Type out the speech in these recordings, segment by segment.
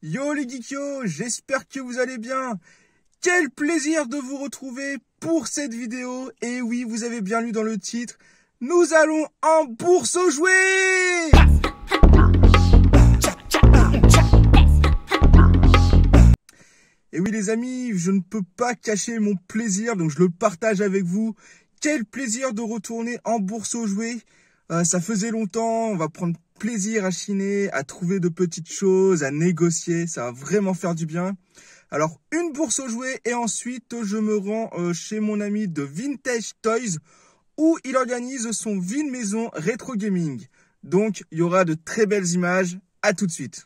Yo les geekios, j'espère que vous allez bien. Quel plaisir de vous retrouver pour cette vidéo. Et oui, vous avez bien lu dans le titre, nous allons en bourse aux jouets. Et oui les amis, je ne peux pas cacher mon plaisir, donc je le partage avec vous. Quel plaisir de retourner en bourse aux jouets. Ça faisait longtemps, on va prendre plaisir à chiner, à trouver de petites choses, à négocier. Ça va vraiment faire du bien. Alors, une bourse aux jouets et ensuite, je me rends chez mon ami de Vintage Toys où il organise son Vin Maison Rétro Gaming. Donc, il y aura de très belles images. À tout de suite.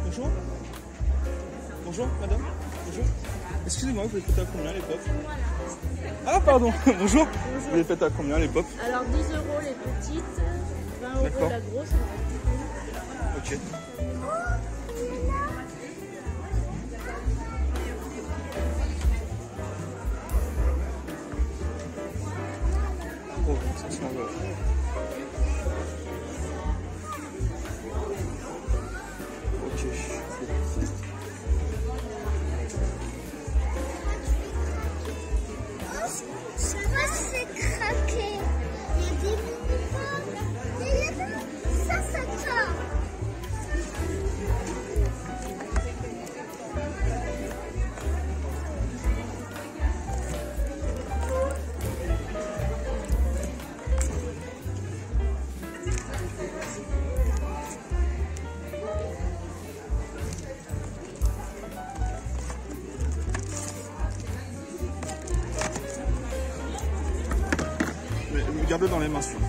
Bonjour. Bonjour, madame. Bonjour. Excusez-moi, vous les faites à combien les pop? Ah, pardon. Bonjour. Vous les faites à combien les pop? Alors 10 € les petites, 20 € la grosse. Ok. Oh, ça se m'envoie. Ok. Ça va, c'est craqué. Il y a des mini-pommes. Ça craque. Garde-le dans les mains, celui-là.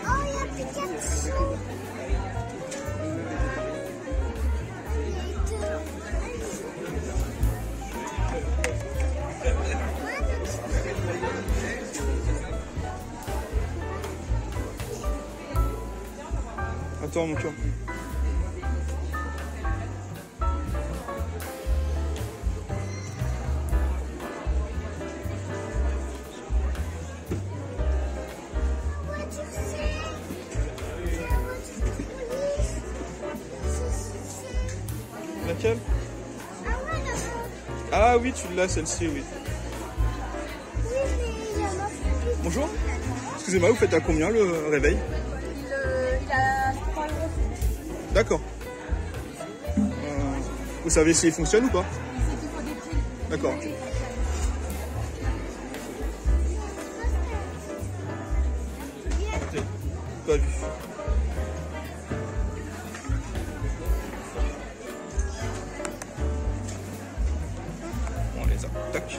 Oh, il y a Pikachu. Attends, mon cœur. Laquelle? Ah oui, tu l'as, celle-ci, oui. Bonjour. Excusez-moi, vous faites à combien le réveil? Il a 3 €. D'accord. Vous savez s'il fonctionne ou pas? C'est qu'il faut des piles. D'accord. Ok. Ok. Pas vu. On les a. Tac.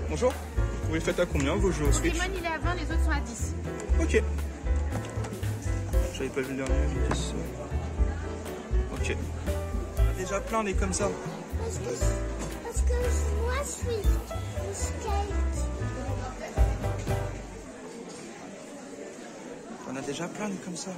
Bonjour. Vous les faites à combien vos jeux au Switch? Pokémon il est à 20, les autres sont à 10. Ok. J'avais pas vu le dernier. 10. Ok. Déjà plein les comme ça. Parce que moi, je suis skate. On a déjà plein les comme ça.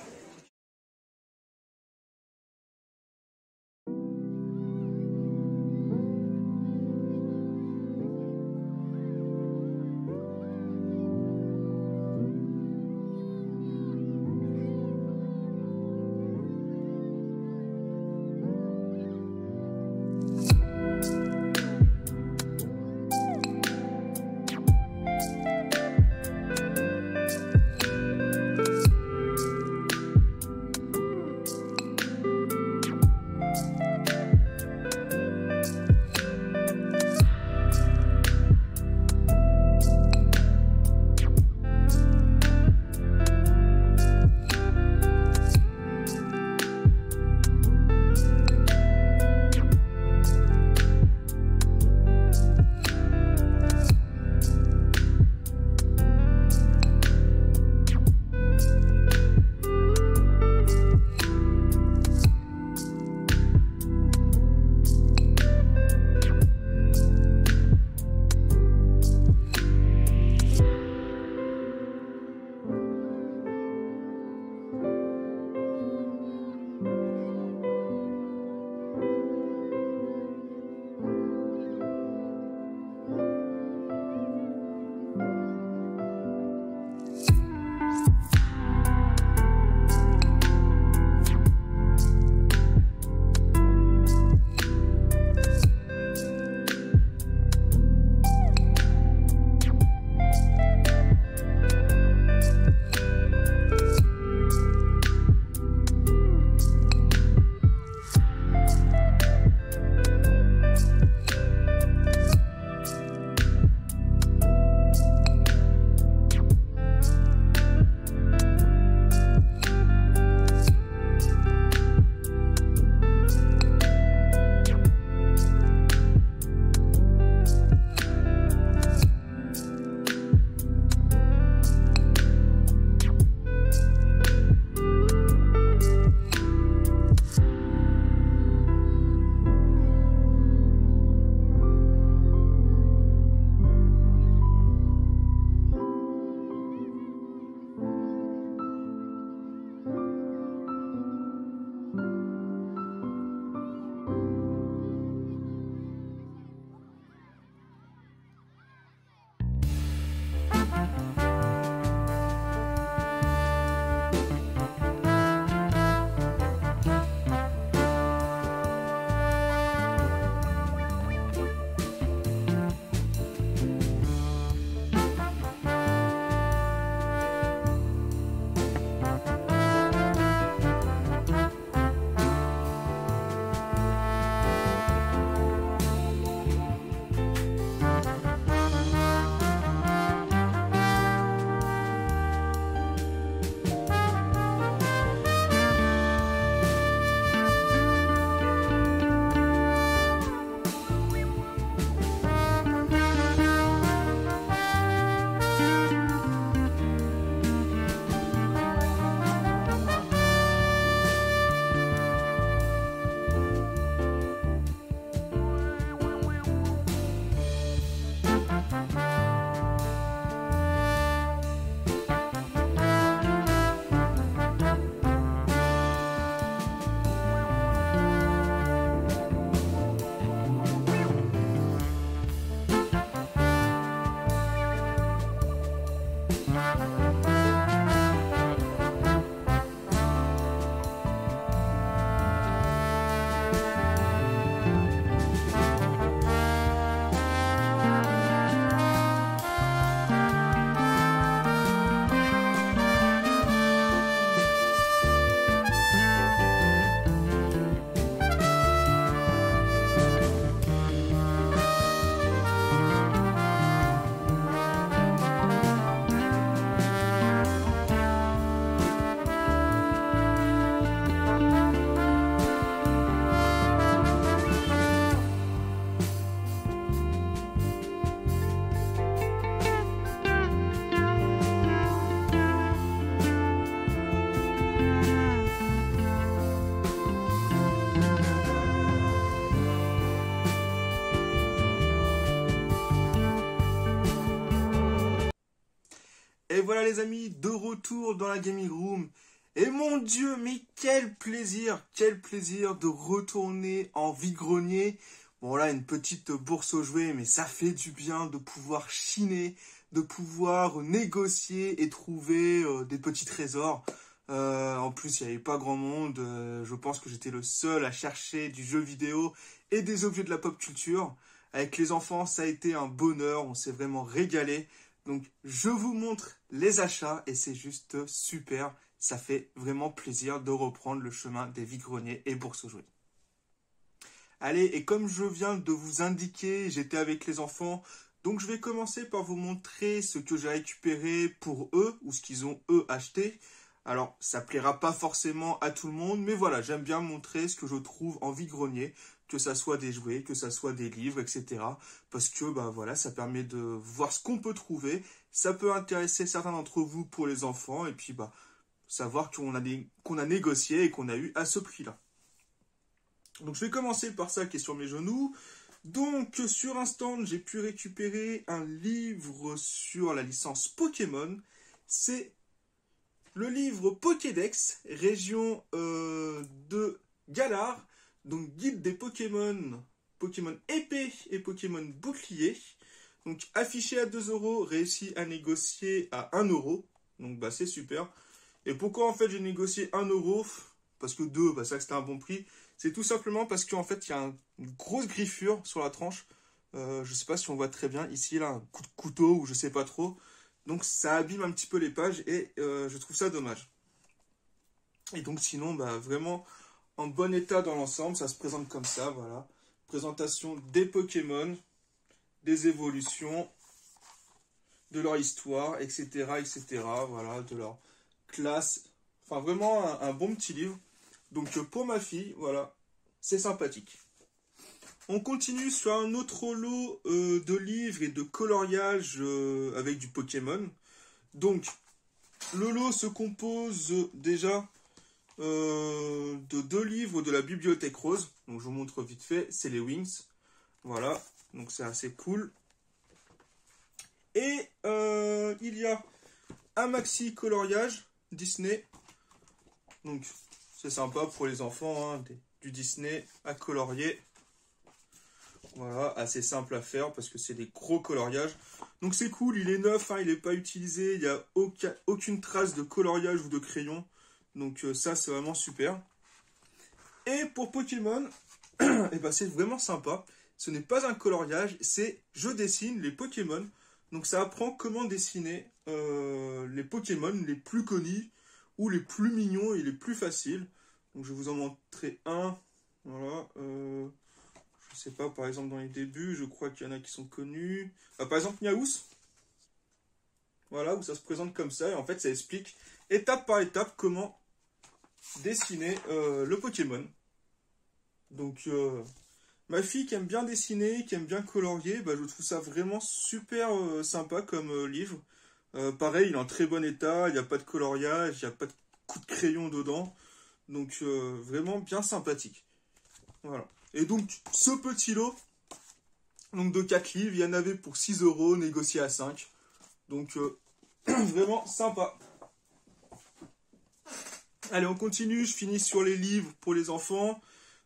Et voilà les amis, de retour dans la gaming room. Et mon Dieu, mais quel plaisir de retourner en vide-grenier. Bon là, une petite bourse aux jouets, mais ça fait du bien de pouvoir chiner, de pouvoir négocier et trouver des petits trésors. En plus, il n'y avait pas grand monde. Je pense que j'étais le seul à chercher du jeu vidéo et des objets de la pop culture. Avec les enfants, ça a été un bonheur. On s'est vraiment régalé. Donc, je vous montre les achats et c'est juste super. Ça fait vraiment plaisir de reprendre le chemin des vide-greniers et bourses aux jouets. Allez, et comme je viens de vous indiquer, j'étais avec les enfants. Donc, je vais commencer par vous montrer ce que j'ai récupéré pour eux ou ce qu'ils ont eux acheté. Alors, ça plaira pas forcément à tout le monde, mais voilà, j'aime bien montrer ce que je trouve en vide-grenier, que ça soit des jouets, que ça soit des livres, etc. Parce que, bah voilà, ça permet de voir ce qu'on peut trouver. Ça peut intéresser certains d'entre vous pour les enfants, et puis, bah, savoir qu'on a négocié et qu'on a eu à ce prix-là. Donc, je vais commencer par ça qui est sur mes genoux. Donc, sur un stand, j'ai pu récupérer un livre sur la licence Pokémon. C'est le livre Pokédex, région de Galar, donc guide des Pokémon, Pokémon épée et Pokémon bouclier. Donc affiché à 2 €, réussi à négocier à 1 €. Donc bah c'est super. Et pourquoi en fait j'ai négocié 1 €? Parce que 2, bah, c'est vrai que c'était un bon prix. C'est tout simplement parce qu'en fait il y a une grosse griffure sur la tranche. Je sais pas si on voit très bien ici, là, un coup de couteau ou je sais pas trop. Donc ça abîme un petit peu les pages et je trouve ça dommage. Et donc sinon, bah, vraiment en bon état dans l'ensemble, ça se présente comme ça, voilà. Présentation des Pokémon, des évolutions, de leur histoire, etc., etc., voilà, de leur classe. Enfin vraiment un bon petit livre. Donc pour ma fille, voilà, c'est sympathique. On continue sur un autre lot de livres et de coloriage avec du Pokémon. Donc, le lot se compose déjà de 2 livres de la Bibliothèque Rose. Donc, je vous montre vite fait, c'est les Wings. Voilà, donc c'est assez cool. Et il y a un maxi coloriage Disney. Donc, c'est sympa pour les enfants, hein, du Disney à colorier. Voilà, assez simple à faire parce que c'est des gros coloriages. Donc c'est cool, il est neuf, hein, il n'est pas utilisé, il n'y a aucune trace de coloriage ou de crayon. Donc ça, c'est vraiment super. Et pour Pokémon, et ben, c'est vraiment sympa. Ce n'est pas un coloriage, c'est je dessine les Pokémon. Donc ça apprend comment dessiner les Pokémon les plus connus ou les plus mignons et les plus faciles. Donc je vais vous en montrer un. Voilà. Je sais pas, par exemple dans les débuts, je crois qu'il y en a qui sont connus. Par exemple Niaous. Voilà, où ça se présente comme ça. Et en fait, ça explique étape par étape comment dessiner le Pokémon. Donc, ma fille qui aime bien dessiner, qui aime bien colorier, bah, je trouve ça vraiment super sympa comme livre. Pareil, il est en très bon état, il n'y a pas de coloriage, il n'y a pas de coup de crayon dedans. Donc, vraiment bien sympathique. Voilà. Et donc, ce petit lot donc de 4 livres, il y en avait pour 6 €, négocié à 5. Donc, vraiment sympa. Allez, on continue. Je finis sur les livres pour les enfants.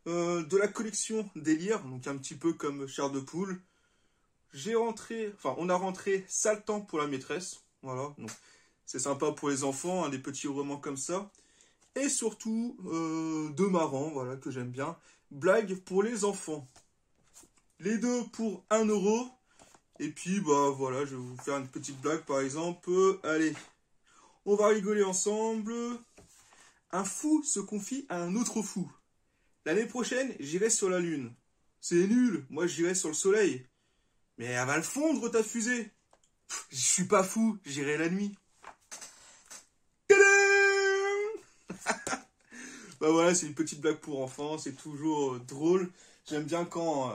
De la collection Délire, donc un petit peu comme Chair de Poule. On a rentré Sale-Temps pour la maîtresse. Voilà, donc c'est sympa pour les enfants, hein, des petits romans comme ça. Et surtout, deux marrants, voilà, que j'aime bien. Blagues pour les enfants. Les deux pour 1 €. Et puis, bah voilà, je vais vous faire une petite blague, par exemple. Allez, on va rigoler ensemble. Un fou se confie à un autre fou. L'année prochaine, j'irai sur la Lune. C'est nul, moi j'irai sur le Soleil. Mais elle va le fondre, ta fusée. Je suis pas fou, j'irai la nuit. Bah voilà, c'est une petite blague pour enfants, c'est toujours drôle. J'aime bien quand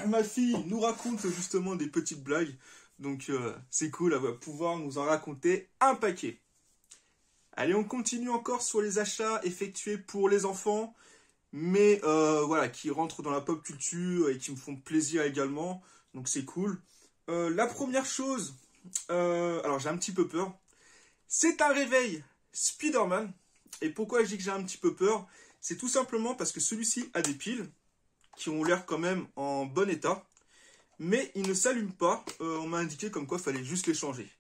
ma fille nous raconte justement des petites blagues. Donc c'est cool, elle va pouvoir nous en raconter un paquet. Allez, on continue encore sur les achats effectués pour les enfants. Mais voilà, qui rentrent dans la pop culture et qui me font plaisir également. Donc c'est cool. La première chose, alors j'ai un petit peu peur. C'est un réveil Spider-Man. Et pourquoi je dis que j'ai un petit peu peur? C'est tout simplement parce que celui-ci a des piles qui ont l'air quand même en bon état. Mais ils ne s'allument pas. On m'a indiqué comme quoi il fallait juste les changer.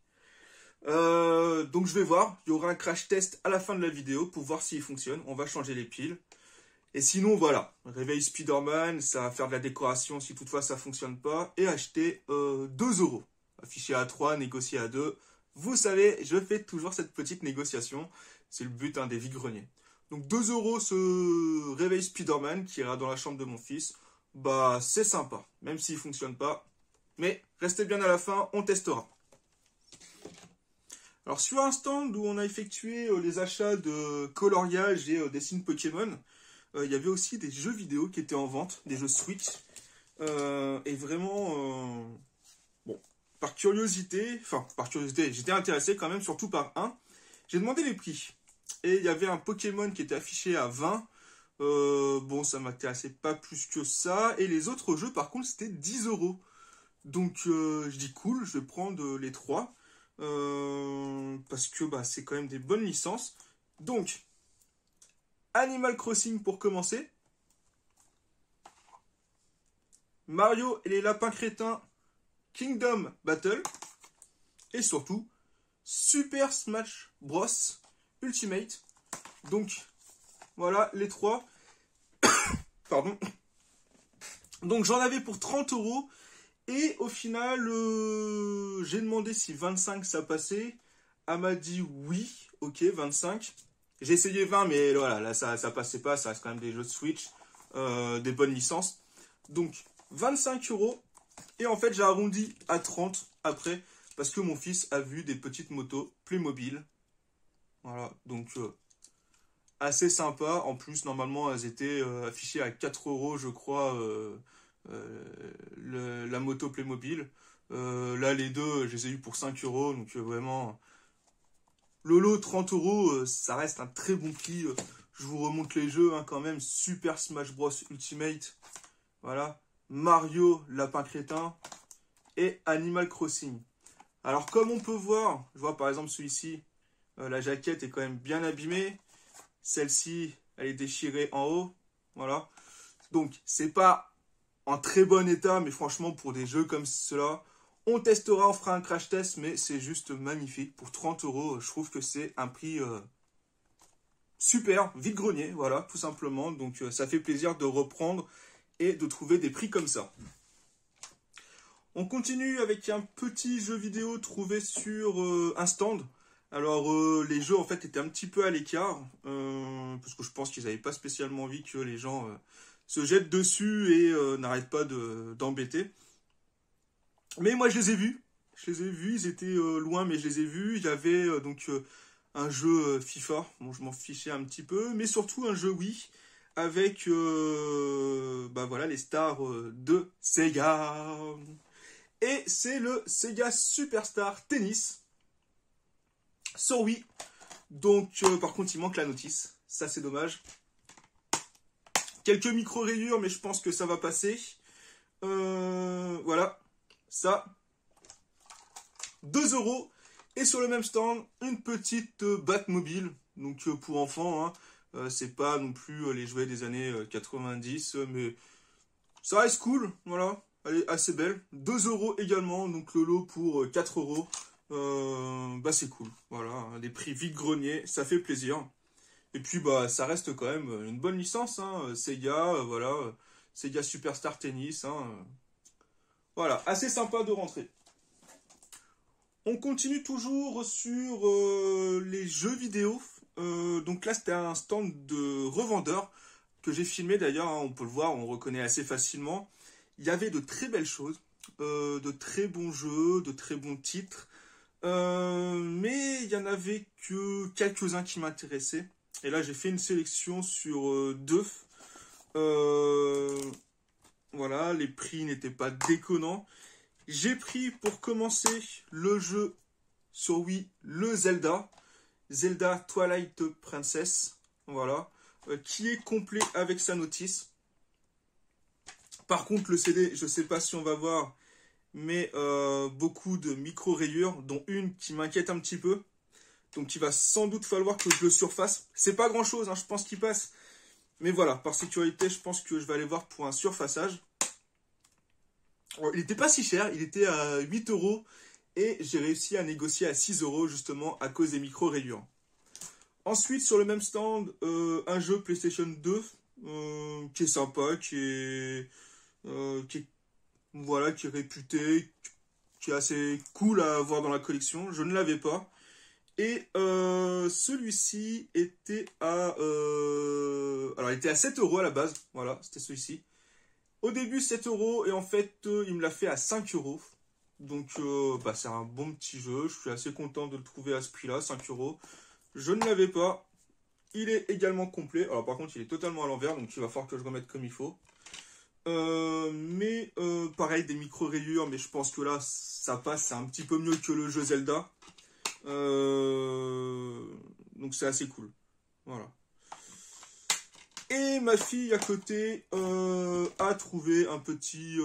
Donc je vais voir. Il y aura un crash test à la fin de la vidéo pour voir s'il fonctionne. On va changer les piles. Et sinon, voilà. Réveil Spider-Man, ça va faire de la décoration si toutefois ça ne fonctionne pas. Et acheter 2 €. Affiché à 3, négocié à 2. Vous savez, je fais toujours cette petite négociation. C'est le but des vide-greniers. Donc 2 € ce réveil Spider-Man qui ira dans la chambre de mon fils. Bah, c'est sympa. Même s'il ne fonctionne pas. Mais restez bien à la fin, on testera. Alors sur un stand où on a effectué les achats de coloriage et dessins Pokémon, il y avait aussi des jeux vidéo qui étaient en vente, des jeux Switch. Et vraiment, bon, par curiosité, j'étais intéressé quand même, surtout par un. J'ai demandé les prix. Et il y avait un Pokémon qui était affiché à 20. Bon, ça m'intéressait pas plus que ça. Et les autres jeux, par contre, c'était 10 €. Donc, je dis cool, je vais prendre les 3. Parce que bah, c'est quand même des bonnes licences. Donc, Animal Crossing pour commencer. Mario et les lapins crétins Kingdom Battle. Et surtout, Super Smash Bros Ultimate. Donc, voilà les 3. Pardon. Donc, j'en avais pour 30 €. Et au final, j'ai demandé si 25 ça passait. Elle m'a dit oui, ok, 25. J'ai essayé 20, mais voilà, là ça passait pas. Ça reste quand même des jeux de Switch, des bonnes licences. Donc 25 €. Et en fait, j'ai arrondi à 30 après, parce que mon fils a vu des petites motos Playmobil. Voilà, donc assez sympa. En plus, normalement, elles étaient affichées à 4 €, je crois. La moto Playmobil. Là, les deux, je les ai eu pour 5 €. Donc, vraiment, le lot 30 €, ça reste un très bon prix. Je vous remonte les jeux quand même. Super Smash Bros Ultimate. Voilà. Mario, Lapin Crétin. Et Animal Crossing. Alors, comme on peut voir, je vois par exemple celui-ci, la jaquette est quand même bien abîmée. Celle-ci, elle est déchirée en haut. Voilà. Donc, c'est pas en très bon état, mais franchement, pour des jeux comme cela, on testera, on fera un crash test, mais c'est juste magnifique. Pour 30 €, je trouve que c'est un prix super, vide-grenier, voilà, tout simplement. Donc, ça fait plaisir de reprendre et de trouver des prix comme ça. On continue avec un petit jeu vidéo trouvé sur un stand. Alors, les jeux, en fait, étaient un petit peu à l'écart, parce que je pense qu'ils n'avaient pas spécialement envie que les gens se jettent dessus et n'arrêtent pas d'embêter. Mais moi, je les ai vus. Ils étaient loin, mais je les ai vus. Il y avait donc un jeu FIFA. Bon, je m'en fichais un petit peu. Mais surtout un jeu Wii avec bah, voilà, les stars de Sega. Et c'est le Sega Superstar Tennis sur Wii. Donc, par contre, il manque la notice. Ça, c'est dommage. Quelques micro-rayures, mais je pense que ça va passer. Voilà. Ça. 2 €. Et sur le même stand, une petite Batmobile. Donc, pour enfants, hein. C'est pas non plus les jouets des années 90. Mais ça reste cool. Voilà. Elle est assez belle. 2 € également. Donc, le lot pour 4 €. Bah, c'est cool. Voilà. Des prix vide-grenier. Ça fait plaisir. Et puis, bah, ça reste quand même une bonne licence, hein. Sega, voilà. Sega Superstar Tennis, hein. Voilà, assez sympa de rentrer. On continue toujours sur les jeux vidéo. Donc là, c'était un stand de revendeurs que j'ai filmé d'ailleurs, hein, on peut le voir, on reconnaît assez facilement. Il y avait de très belles choses, de très bons jeux, de très bons titres. Mais il n'y en avait que quelques-uns qui m'intéressaient. Et là, j'ai fait une sélection sur 2. Voilà, les prix n'étaient pas déconnants. J'ai pris pour commencer le jeu sur Wii, le Zelda. Zelda Twilight Princess. Voilà. Qui est complet avec sa notice. Par contre, le CD, je ne sais pas si on va voir, mais beaucoup de micro-rayures, dont une qui m'inquiète un petit peu. Donc il va sans doute falloir que je le surface. C'est pas grand chose, hein, je pense qu'il passe. Mais voilà, par sécurité, je pense que je vais aller voir pour un surfaçage. Il n'était pas si cher, il était à 8 €. Et j'ai réussi à négocier à 6 € justement à cause des micro-rayures. Ensuite, sur le même stand, un jeu PlayStation 2 qui est sympa, qui est réputé, qui est assez cool à avoir dans la collection. Je ne l'avais pas. Et celui-ci était à... alors, il était à 7 € à la base. Voilà, c'était celui-ci. Au début, 7 € et en fait, il me l'a fait à 5 €. Donc, c'est un bon petit jeu. Je suis assez content de le trouver à ce prix-là, 5 €. Je ne l'avais pas. Il est également complet. Alors, par contre, il est totalement à l'envers, donc il va falloir que je remette comme il faut. Pareil, des micro-rayures, mais je pense que là, ça passe. C'est un petit peu mieux que le jeu Zelda. Donc, c'est assez cool. Voilà. Et ma fille à côté a trouvé un petit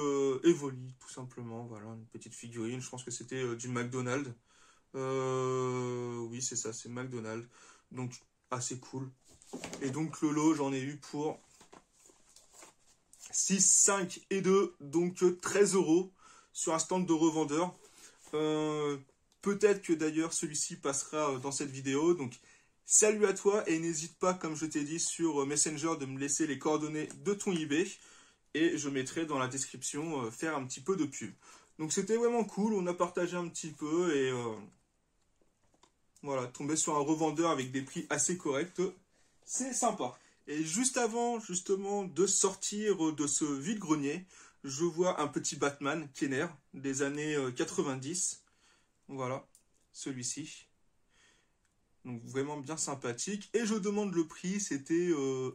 Evoli, tout simplement. Voilà, une petite figurine. Je pense que c'était du McDonald's. Oui, c'est ça, c'est McDonald's. Donc, assez cool. Et donc, le lot, j'en ai eu pour 6, 5 et 2. Donc, 13 € sur un stand de revendeur. Peut-être que d'ailleurs, celui-ci passera dans cette vidéo. Donc, salut à toi et n'hésite pas, comme je t'ai dit sur Messenger, de me laisser les coordonnées de ton eBay et je mettrai dans la description faire un petit peu de pub. Donc c'était vraiment cool, on a partagé un petit peu et voilà, tomber sur un revendeur avec des prix assez corrects, c'est sympa. Et juste avant justement de sortir de ce vide-grenier, je vois un petit Batman Kenner des années 90. Voilà, celui-ci. Donc vraiment bien sympathique. Et je demande le prix, c'était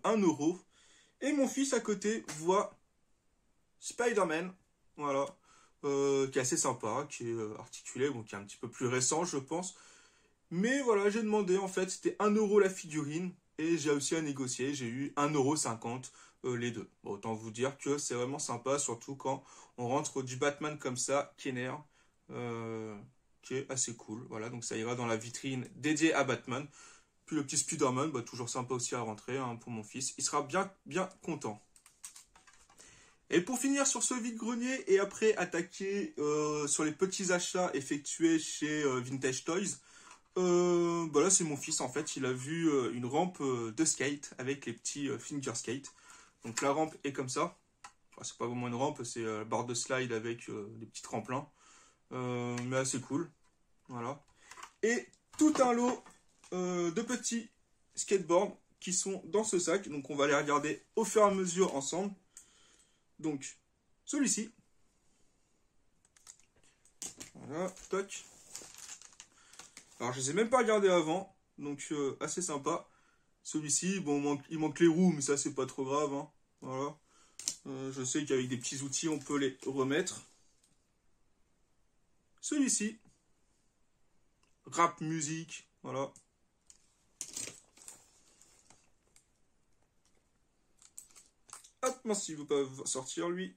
1 €. Et mon fils à côté voit Spider-Man. Voilà. Qui est assez sympa, qui est articulé, bon, qui est un petit peu plus récent, je pense. Mais voilà, j'ai demandé, en fait, c'était 1 € la figurine. Et j'ai aussi à négocier, j'ai eu 1,50 € les deux. Bon, autant vous dire que c'est vraiment sympa, surtout quand on rentre du Batman comme ça, Kenner. Qui est assez cool, voilà, donc ça ira dans la vitrine dédiée à Batman. Puis le petit Spider-Man, toujours sympa aussi à rentrer hein, pour mon fils, il sera bien content. Et pour finir sur ce vide-grenier et après attaquer sur les petits achats effectués chez Vintage Toys, là c'est mon fils en fait, il a vu une rampe de skate avec les petits finger skate. Donc la rampe est comme ça, enfin, c'est pas vraiment une rampe, c'est la barre de slide avec des petits tremplins. Mais assez cool, voilà. Et tout un lot de petits skateboards qui sont dans ce sac. Donc on va les regarder au fur et à mesure ensemble. Donc celui-ci, voilà, toc. Alors je les ai même pas regardés avant, donc assez sympa. Celui-ci, bon, il manque les roues, mais ça c'est pas trop grave, hein. Voilà. Je sais qu'avec des petits outils on peut les remettre. Celui-ci, rap musique, voilà. Hop, mince, il veut pas sortir lui.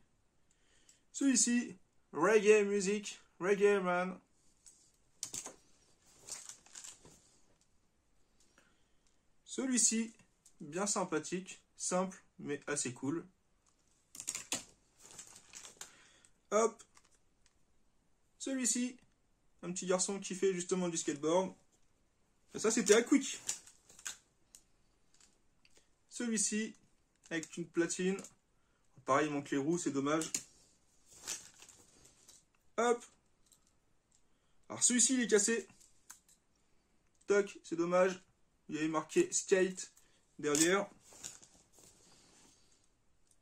Celui-ci, reggae musique, reggae man. Celui-ci, bien sympathique, simple mais assez cool. Hop. Celui-ci, un petit garçon qui fait justement du skateboard. Et ça, c'était à Quick. Celui-ci, avec une platine. Pareil, il manque les roues, c'est dommage. Hop. Alors, celui-ci, il est cassé. Toc, c'est dommage. Il y avait marqué skate derrière.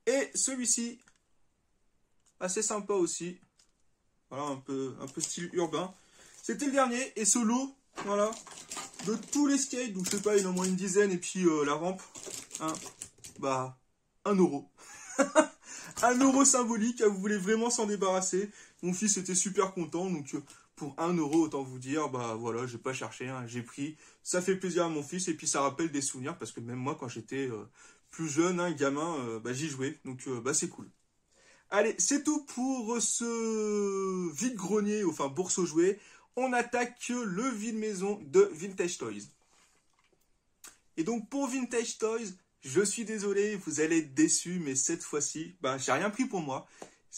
Et celui-ci, assez sympa aussi. Voilà, un peu style urbain. C'était le dernier. Et ce lot, voilà, de tous les skates. Donc, je sais pas, il y en a au moins une dizaine. Et puis, la rampe, hein, 1 €. 1 € symbolique. Vous voulez vraiment s'en débarrasser. Mon fils était super content. Donc, pour 1 €, autant vous dire, voilà, j'ai pas cherché, hein, j'ai pris. Ça fait plaisir à mon fils. Et puis, ça rappelle des souvenirs. Parce que même moi, quand j'étais plus jeune, hein, gamin, j'y jouais. Donc, c'est cool. Allez, c'est tout pour ce vide-grenier, enfin bourse aux jouets. on attaque le vide-maison de Vintage Toys. Et donc pour Vintage Toys, je suis désolé, vous allez être déçus, mais cette fois-ci, j'ai rien pris pour moi.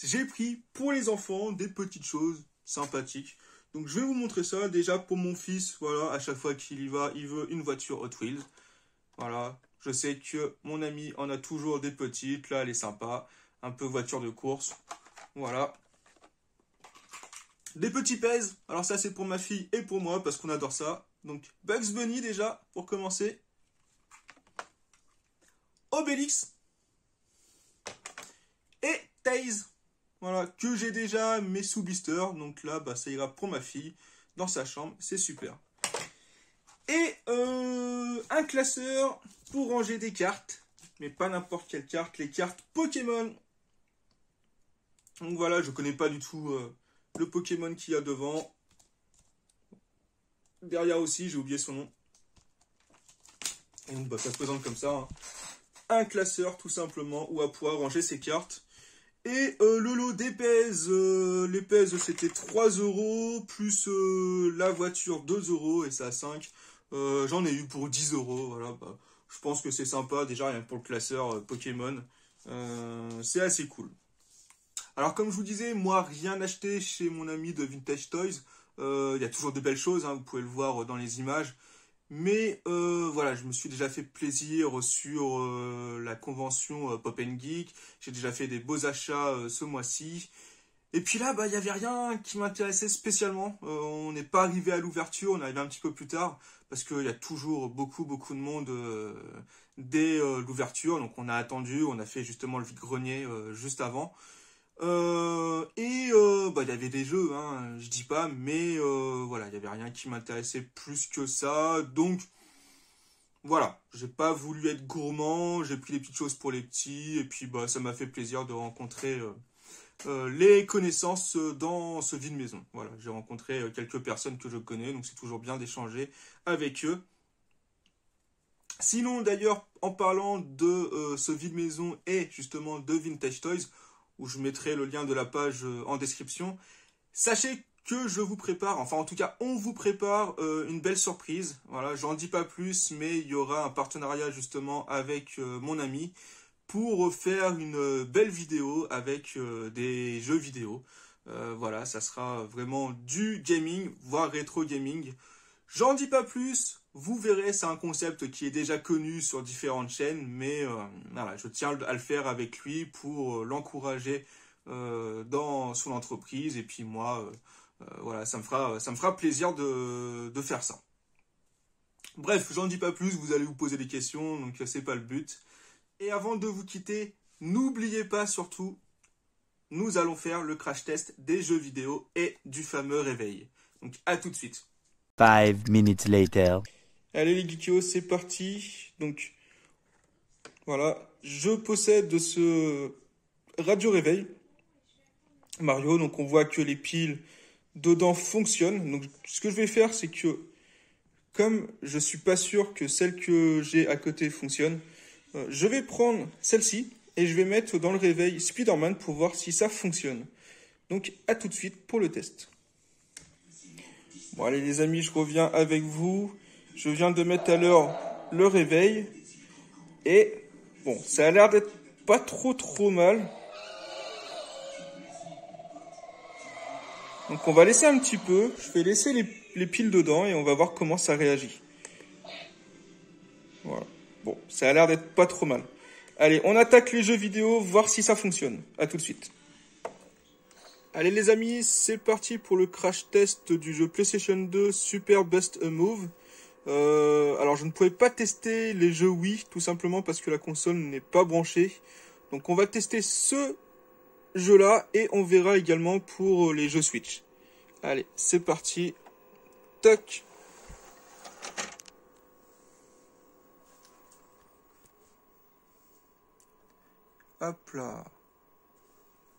J'ai pris pour les enfants des petites choses sympathiques. Donc je vais vous montrer ça. Déjà pour mon fils, voilà, à chaque fois qu'il y va, il veut une voiture Hot Wheels. Voilà, je sais que mon ami en a toujours des petites. Là, elle est sympa. Un peu voiture de course. Voilà. Des petits pèses. Alors ça, c'est pour ma fille et pour moi, parce qu'on adore ça. Donc Bugs Bunny déjà, pour commencer. Obélix. Et Tails. Voilà, que j'ai déjà mes sous blisters. Donc là, ça ira pour ma fille dans sa chambre. C'est super. Et un classeur pour ranger des cartes. Mais pas n'importe quelle carte. Les cartes Pokémon. Donc voilà, je connais pas du tout le Pokémon qu'il y a devant. Derrière aussi, j'ai oublié son nom. Et donc ça se présente comme ça. Hein. Un classeur tout simplement où à pouvoir ranger ses cartes. Et le lot des pèses, les pèses c'était 3 €, plus la voiture 2 € et ça à 5. J'en ai eu pour 10 €, voilà, je pense que c'est sympa, déjà rien que pour le classeur Pokémon, c'est assez cool. Alors comme je vous disais, moi rien acheté chez mon ami de Vintage Toys, il y a toujours de belles choses, hein, vous pouvez le voir dans les images. Mais voilà, je me suis déjà fait plaisir sur la convention Pop & Geek. J'ai déjà fait des beaux achats ce mois-ci. Et puis là, il n'y avait rien qui m'intéressait spécialement. On n'est pas arrivé à l'ouverture, on est arrivé un petit peu plus tard. Parce qu'il y a toujours beaucoup de monde dès l'ouverture. Donc on a attendu, on a fait justement le vide-grenier juste avant. Il y avait des jeux, hein, je dis pas, mais voilà, il n'y avait rien qui m'intéressait plus que ça, donc voilà, j'ai pas voulu être gourmand, j'ai pris des petites choses pour les petits, et puis ça m'a fait plaisir de rencontrer les connaissances dans ce vide-maison. Voilà, j'ai rencontré quelques personnes que je connais, donc c'est toujours bien d'échanger avec eux. Sinon d'ailleurs, en parlant de ce vide-maison et justement de Vintage Toys, où je mettrai le lien de la page en description. Sachez que je vous prépare, enfin en tout cas on vous prépare une belle surprise. Voilà, j'en dis pas plus, mais il y aura un partenariat justement avec mon ami pour faire une belle vidéo avec des jeux vidéo. Voilà, ça sera vraiment du gaming, voire rétro gaming. J'en dis pas plus, vous verrez, c'est un concept qui est déjà connu sur différentes chaînes, mais voilà, je tiens à le faire avec lui pour l'encourager dans son entreprise, et puis moi, voilà, ça me fera plaisir de faire ça. Bref, j'en dis pas plus, vous allez vous poser des questions, donc c'est pas le but. Et avant de vous quitter, n'oubliez pas surtout, nous allons faire le crash test des jeux vidéo et du fameux réveil. Donc à tout de suite. 5 minutes later. Allez les geekios, c'est parti. Donc voilà, je possède ce radio réveil Mario. Donc on voit que les piles dedans fonctionnent. Donc ce que je vais faire, c'est que comme je suis pas sûr que celle que j'ai à côté fonctionne, je vais prendre celle-ci et je vais mettre dans le réveil Spider-Man pour voir si ça fonctionne. Donc à tout de suite pour le test. Bon allez les amis, je reviens avec vous. Je viens de mettre à l'heure le réveil. Et bon, ça a l'air d'être pas trop mal. Donc on va laisser un petit peu. Je vais laisser les piles dedans et on va voir comment ça réagit. Voilà. Bon, ça a l'air d'être pas trop mal. Allez, on attaque les jeux vidéo, voir si ça fonctionne. À tout de suite. Allez les amis, c'est parti pour le crash test du jeu PlayStation 2 Super Bust a Move. Alors je ne pouvais pas tester les jeux Wii, tout simplement parce que la console n'est pas branchée. Donc on va tester ce jeu-là et on verra également pour les jeux Switch. Allez, c'est parti. Toc. Hop là.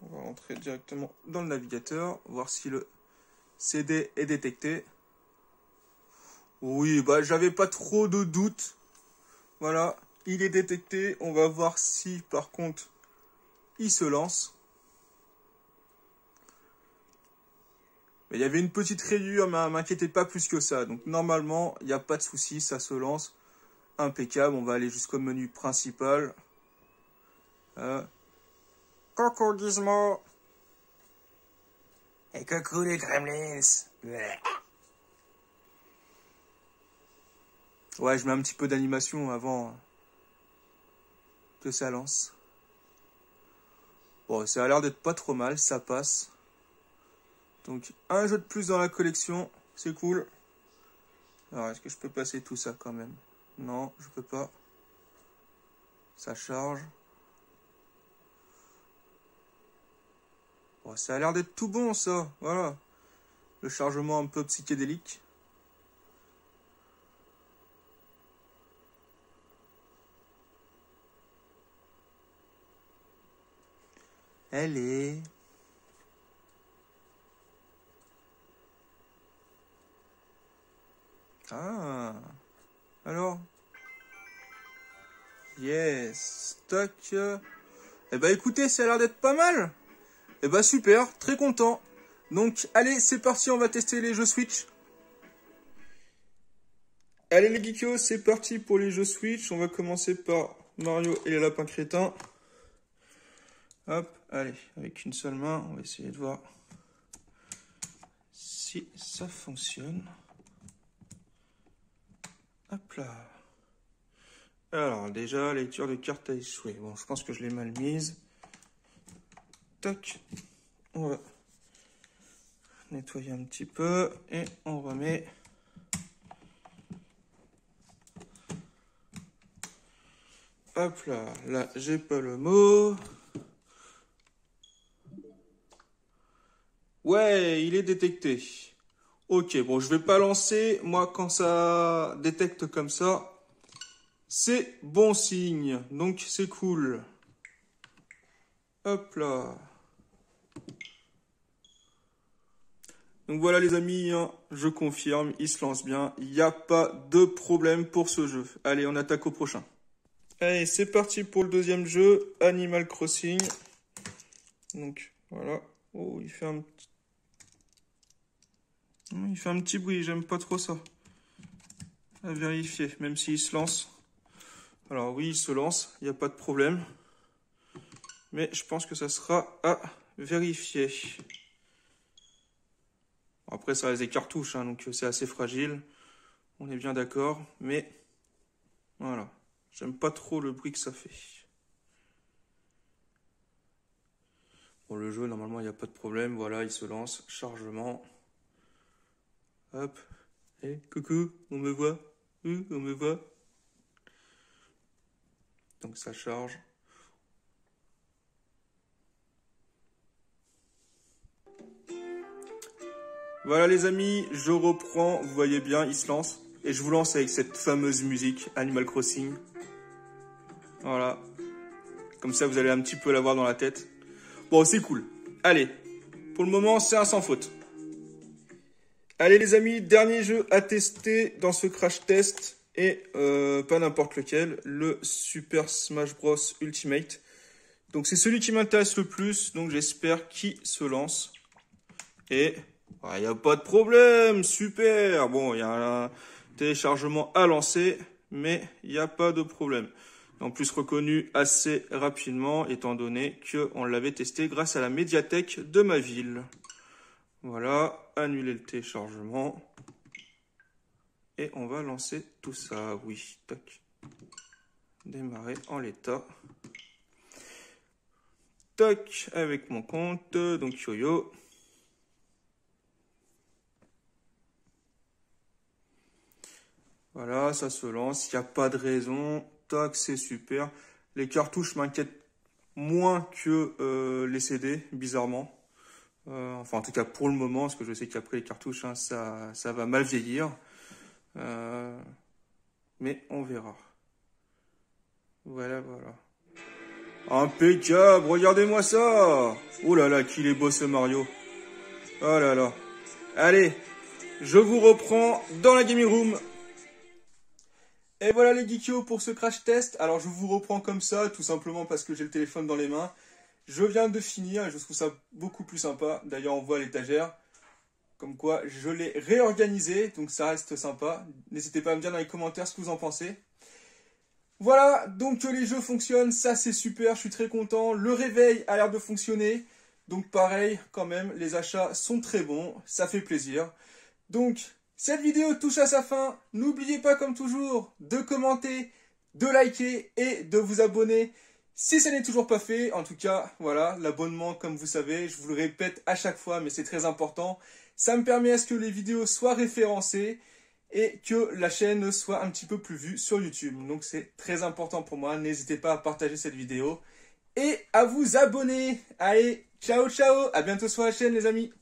On va entrer directement dans le navigateur, voir si le CD est détecté. Oui, j'avais pas trop de doutes. Voilà, il est détecté. On va voir si, par contre, il se lance. Mais il y avait une petite rayure, mais m'inquiétez pas plus que ça. Donc normalement, il n'y a pas de souci, ça se lance. Impeccable, on va aller jusqu'au menu principal. Coucou Gizmo. Et coucou les Gremlins. Ouais, je mets un petit peu d'animation avant que ça lance. Bon, ça a l'air d'être pas trop mal, ça passe. Donc, un jeu de plus dans la collection, c'est cool. Alors, est-ce que je peux passer tout ça quand même? Non, je peux pas. Ça charge. Bon, ça a l'air d'être tout bon, ça. Voilà. Le chargement un peu psychédélique. Elle est... Ah. Alors? Yes. Stock. Eh ben écoutez, ça a l'air d'être pas mal. Eh ben super, très content. Donc allez, c'est parti, on va tester les jeux Switch. Allez les geekos, c'est parti pour les jeux Switch. On va commencer par Mario et les lapins crétins. Hop, allez, avec une seule main, on va essayer de voir si ça fonctionne. Hop là. Alors, déjà, lecture de carte a échoué. Bon, je pense que je l'ai mal mise. Tac. On va nettoyer un petit peu et on remet. Hop là, là, j'ai pas le mot. Ouais, il est détecté. Ok, bon, je vais pas lancer. Moi, quand ça détecte comme ça, c'est bon signe. Donc, c'est cool. Hop là. Donc voilà les amis, hein, je confirme, il se lance bien. Il n'y a pas de problème pour ce jeu. Allez, on attaque au prochain. Allez, c'est parti pour le deuxième jeu, Animal Crossing. Donc, voilà. Oh, il fait un petit bruit, j'aime pas trop ça. À vérifier, même s'il se lance. Alors oui, il se lance, il n'y a pas de problème. Mais je pense que ça sera à vérifier. Après, ça reste des cartouches, hein, donc c'est assez fragile. On est bien d'accord, mais voilà. J'aime pas trop le bruit que ça fait. Bon, le jeu, normalement, il n'y a pas de problème. Voilà, il se lance. Chargement. Hop. Hey, coucou, on me voit? On me voit? Donc ça charge. Voilà les amis, je reprends. Vous voyez bien, il se lance. Et je vous lance avec cette fameuse musique Animal Crossing. Voilà. Comme ça, vous allez un petit peu l'avoir dans la tête. Bon, c'est cool. Allez, pour le moment, c'est un sans faute. Allez les amis, dernier jeu à tester dans ce crash test. Et pas n'importe lequel, le Super Smash Bros Ultimate. Donc c'est celui qui m'intéresse le plus, donc j'espère qu'il se lance. Et il n'y a pas de problème, super. Bon, il y a un téléchargement à lancer, mais il n'y a pas de problème. En plus reconnu assez rapidement, étant donné qu'on l'avait testé grâce à la médiathèque de ma ville. Voilà, annuler le téléchargement. Et on va lancer tout ça, oui, tac. Démarrer en l'état. Tac, avec mon compte, donc YoYo. Voilà, ça se lance, il n'y a pas de raison. Tac, c'est super. Les cartouches m'inquiètent moins que les CD, bizarrement. Enfin, en tout cas, pour le moment, parce que je sais qu'après les cartouches, hein, ça va mal vieillir. Mais on verra. Voilà, voilà. Impeccable, regardez-moi ça. Oh là là, qu'il est beau ce Mario. Oh là là. Allez, je vous reprends dans la gaming room. Et voilà les geekios pour ce crash test. Alors je vous reprends comme ça, tout simplement parce que j'ai le téléphone dans les mains. Je viens de finir et je trouve ça beaucoup plus sympa. D'ailleurs on voit l'étagère. Comme quoi, je l'ai réorganisé, donc ça reste sympa. N'hésitez pas à me dire dans les commentaires ce que vous en pensez. Voilà, donc les jeux fonctionnent, ça c'est super, je suis très content. Le réveil a l'air de fonctionner. Donc pareil, quand même, les achats sont très bons, ça fait plaisir. Donc, cette vidéo touche à sa fin. N'oubliez pas, comme toujours, de commenter, de liker et de vous abonner si ça n'est toujours pas fait. En tout cas, voilà, l'abonnement, comme vous savez, je vous le répète à chaque fois, mais c'est très important. Ça me permet à ce que les vidéos soient référencées et que la chaîne soit un petit peu plus vue sur YouTube. Donc c'est très important pour moi. N'hésitez pas à partager cette vidéo et à vous abonner. Allez, ciao ciao, à bientôt sur la chaîne les amis.